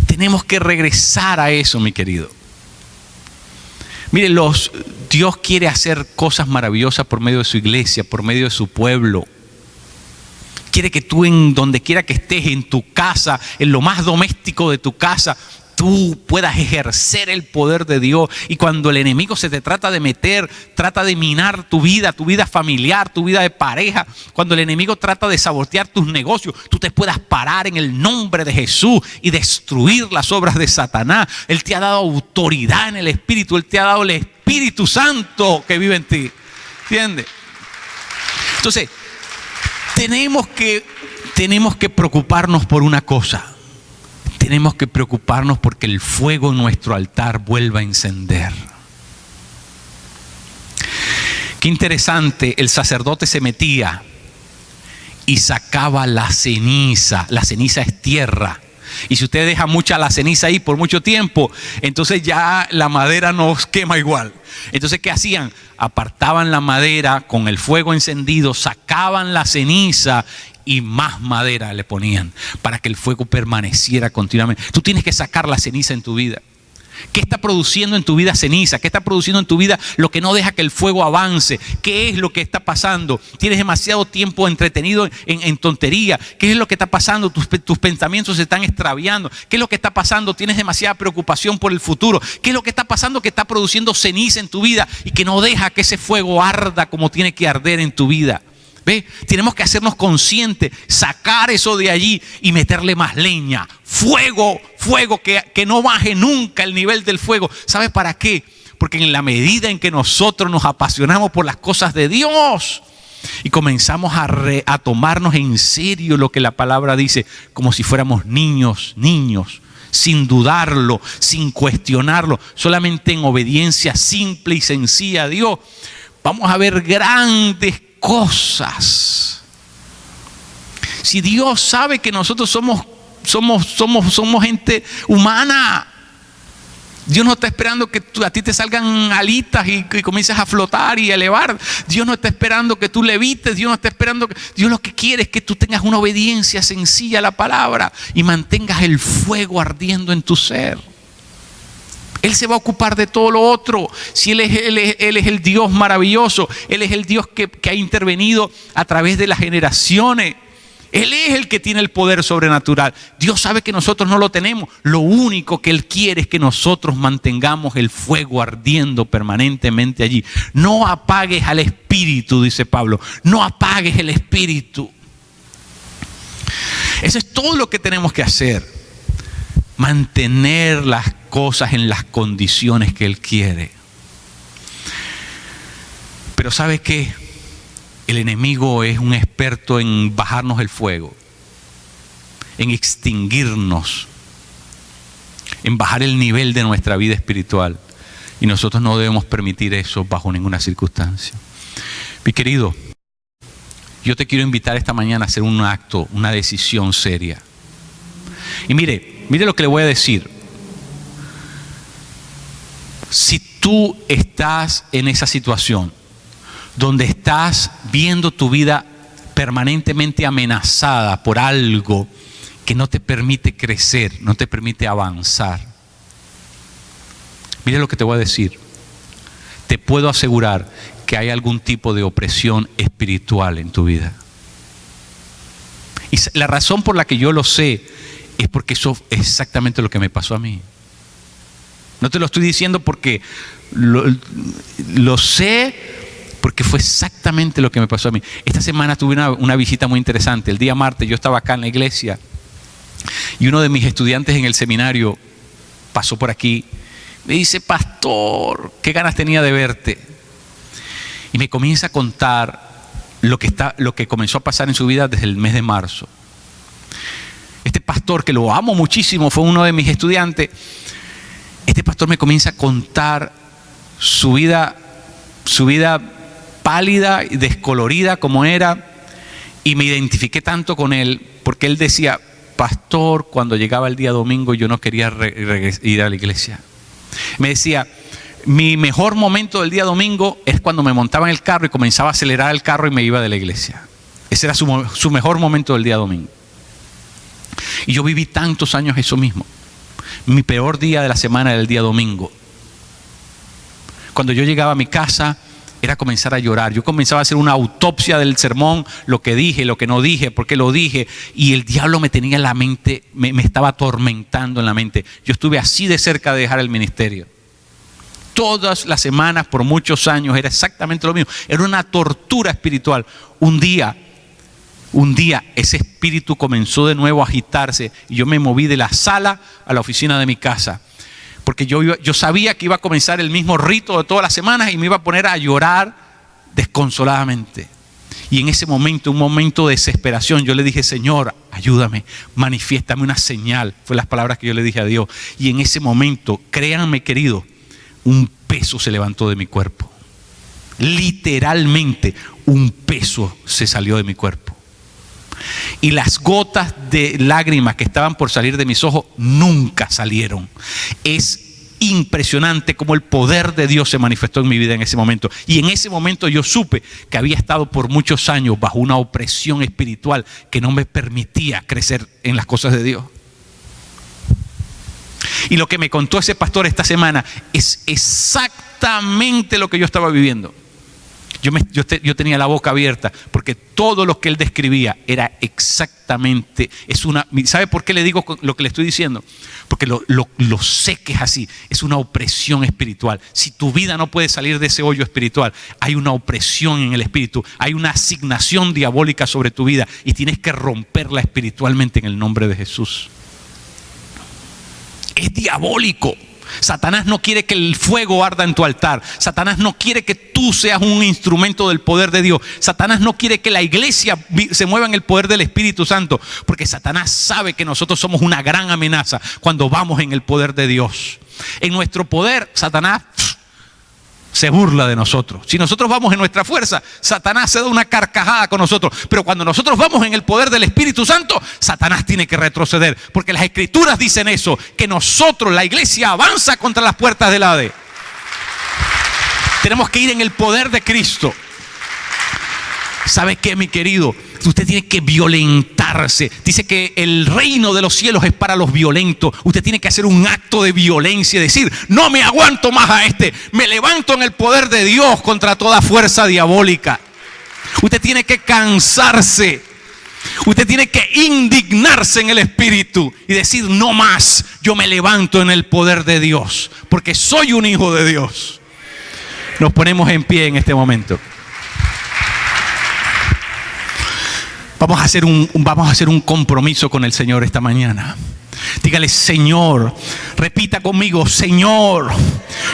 Tenemos que regresar a eso, mi querido. Mire, Dios quiere hacer cosas maravillosas por medio de su iglesia, por medio de su pueblo. Quiere que tú, en donde quiera que estés, en tu casa, en lo más doméstico de tu casa, tú puedas ejercer el poder de Dios. Y cuando el enemigo se te trata de meter, trata de minar tu vida familiar, tu vida de pareja, cuando el enemigo trata de sabotear tus negocios, tú te puedas parar en el nombre de Jesús y destruir las obras de Satanás. Él te ha dado autoridad en el Espíritu, Él te ha dado el Espíritu Santo que vive en ti. ¿Entiendes? Entonces, tenemos que preocuparnos por una cosa. Tenemos que preocuparnos porque el fuego en nuestro altar vuelva a encender. Qué interesante, el sacerdote se metía y sacaba la ceniza. La ceniza es tierra. Y si usted deja mucha la ceniza ahí por mucho tiempo, entonces ya la madera no quema igual. Entonces, ¿qué hacían? Apartaban la madera con el fuego encendido, sacaban la ceniza y más madera le ponían para que el fuego permaneciera continuamente. Tú tienes que sacar la ceniza en tu vida. ¿Qué está produciendo en tu vida ceniza? ¿Qué está produciendo en tu vida lo que no deja que el fuego avance? ¿Qué es lo que está pasando? Tienes demasiado tiempo entretenido en tontería. ¿Qué es lo que está pasando? Tus pensamientos se están extraviando. ¿Qué es lo que está pasando? Tienes demasiada preocupación por el futuro. ¿Qué es lo que está pasando que está produciendo ceniza en tu vida y que no deja que ese fuego arda como tiene que arder en tu vida? ¿Ve? Tenemos que hacernos conscientes, sacar eso de allí y meterle más leña. Fuego, que no baje nunca el nivel del fuego. ¿Sabes para qué? Porque en la medida en que nosotros nos apasionamos por las cosas de Dios y comenzamos a tomarnos en serio lo que la palabra dice, como si fuéramos niños, sin dudarlo, sin cuestionarlo, solamente en obediencia simple y sencilla a Dios, vamos a ver grandes cosas. Si Dios sabe que nosotros somos gente humana, Dios no está esperando que a ti te salgan alitas y comiences a flotar y a elevar. Dios no está esperando que tú levites. Dios no está esperando Dios lo que quiere es que tú tengas una obediencia sencilla a la palabra y mantengas el fuego ardiendo en tu ser. Él se va a ocupar de todo lo otro. Si Él es el Dios maravilloso, Él es el Dios que ha intervenido a través de las generaciones. Él es el que tiene el poder sobrenatural. Dios sabe que nosotros no lo tenemos. Lo único que Él quiere es que nosotros mantengamos el fuego ardiendo permanentemente allí. No apagues al Espíritu, dice Pablo. No apagues el Espíritu. Eso es todo lo que tenemos que hacer. Mantener las cosas en las condiciones que Él quiere. Pero ¿sabe qué? El enemigo es un experto en bajarnos el fuego, en extinguirnos, en bajar el nivel de nuestra vida espiritual. Y nosotros no debemos permitir eso bajo ninguna circunstancia. Mi querido, yo te quiero invitar esta mañana a hacer un acto, una decisión seria. Y mire lo que le voy a decir. Si tú estás en esa situación donde estás viendo tu vida permanentemente amenazada por algo que no te permite crecer, no te permite avanzar, mire lo que te voy a decir. Te puedo asegurar que hay algún tipo de opresión espiritual en tu vida. Y la razón por la que yo lo sé es porque eso es exactamente lo que me pasó a mí. No te lo estoy diciendo porque lo sé, porque fue exactamente lo que me pasó a mí. Esta semana tuve una visita muy interesante. El día martes yo estaba acá en la iglesia y uno de mis estudiantes en el seminario pasó por aquí. Me dice: pastor, qué ganas tenía de verte. Y me comienza a contar lo que comenzó a pasar en su vida desde el mes de marzo. Este pastor, que lo amo muchísimo, fue uno de mis estudiantes. Este pastor me comienza a contar su vida pálida y descolorida como era, y me identifiqué tanto con él, porque él decía: pastor, cuando llegaba el día domingo yo no quería ir a la iglesia. Me decía: mi mejor momento del día domingo es cuando me montaba en el carro y comenzaba a acelerar el carro y me iba de la iglesia. Ese era su mejor momento del día domingo. Y yo viví tantos años eso mismo. Mi peor día de la semana era el día domingo. Cuando yo llegaba a mi casa era comenzar a llorar. Yo comenzaba a hacer una autopsia del sermón, lo que dije, lo que no dije, por qué lo dije. Y el diablo me tenía en la mente, me estaba atormentando en la mente. Yo estuve así de cerca de dejar el ministerio. Todas las semanas, por muchos años, era exactamente lo mismo. Era una tortura espiritual. Un día ese espíritu comenzó de nuevo a agitarse y yo me moví de la sala a la oficina de mi casa. Porque yo sabía que iba a comenzar el mismo rito de todas las semanas y me iba a poner a llorar desconsoladamente. Y en ese momento, un momento de desesperación, yo le dije: Señor, ayúdame, manifiéstame una señal. Fue las palabras que yo le dije a Dios. Y en ese momento, créanme querido, un peso se levantó de mi cuerpo. Literalmente, un peso se salió de mi cuerpo. Y las gotas de lágrimas que estaban por salir de mis ojos nunca salieron. Es impresionante cómo el poder de Dios se manifestó en mi vida en ese momento. Y en ese momento yo supe que había estado por muchos años bajo una opresión espiritual que no me permitía crecer en las cosas de Dios. Y lo que me contó ese pastor esta semana es exactamente lo que yo estaba viviendo. Yo tenía la boca abierta porque todo lo que él describía era exactamente, ¿sabe por qué le digo lo que le estoy diciendo? Porque lo sé que es así, es una opresión espiritual. Si tu vida no puede salir de ese hoyo espiritual, hay una opresión en el espíritu, hay una asignación diabólica sobre tu vida y tienes que romperla espiritualmente en el nombre de Jesús. Es diabólico. Satanás no quiere que el fuego arda en tu altar. Satanás no quiere que tú seas un instrumento del poder de Dios. Satanás no quiere que la iglesia se mueva en el poder del Espíritu Santo, porque Satanás sabe que nosotros somos una gran amenaza cuando vamos en el poder de Dios. En nuestro poder, Satanás se burla de nosotros. Si nosotros vamos en nuestra fuerza, Satanás se da una carcajada con nosotros. Pero cuando nosotros vamos en el poder del Espíritu Santo, Satanás tiene que retroceder. Porque las Escrituras dicen eso, que nosotros, la iglesia, avanza contra las puertas del Hades. Tenemos que ir en el poder de Cristo. ¿Sabe qué, mi querido? Usted tiene que violentarse. Dice que el reino de los cielos es para los violentos. Usted tiene que hacer un acto de violencia y decir: no me aguanto más a este. Me levanto en el poder de Dios contra toda fuerza diabólica. Usted tiene que cansarse. Usted tiene que indignarse en el espíritu y decir: no más. Yo me levanto en el poder de Dios porque soy un hijo de Dios. Nos ponemos en pie en este momento. Vamos a hacer un compromiso con el Señor esta mañana. Dígale: Señor, repita conmigo: Señor,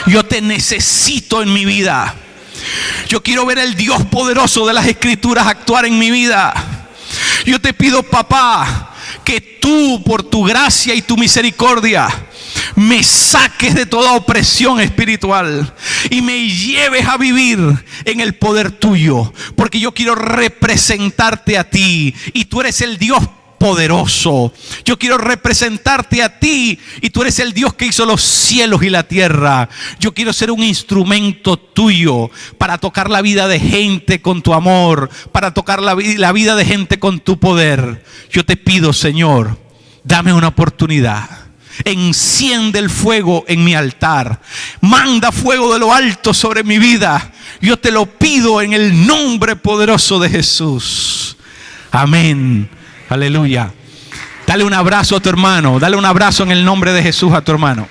yo te necesito en mi vida. Yo quiero ver el Dios poderoso de las Escrituras actuar en mi vida. Yo te pido, papá, que tú, por tu gracia y tu misericordia, me saques de toda opresión espiritual y me lleves a vivir en el poder tuyo, porque yo quiero representarte a ti y tú eres el Dios poderoso. Yo quiero representarte a ti y tú eres el Dios que hizo los cielos y la tierra. Yo quiero ser un instrumento tuyo para tocar la vida de gente con tu amor, para tocar la vida de gente con tu poder. Yo te pido, Señor, dame una oportunidad. Enciende el fuego en mi altar. Manda fuego de lo alto sobre mi vida. Yo te lo pido en el nombre poderoso de Jesús. Amén. Aleluya. Dale un abrazo a tu hermano. Dale un abrazo en el nombre de Jesús a tu hermano.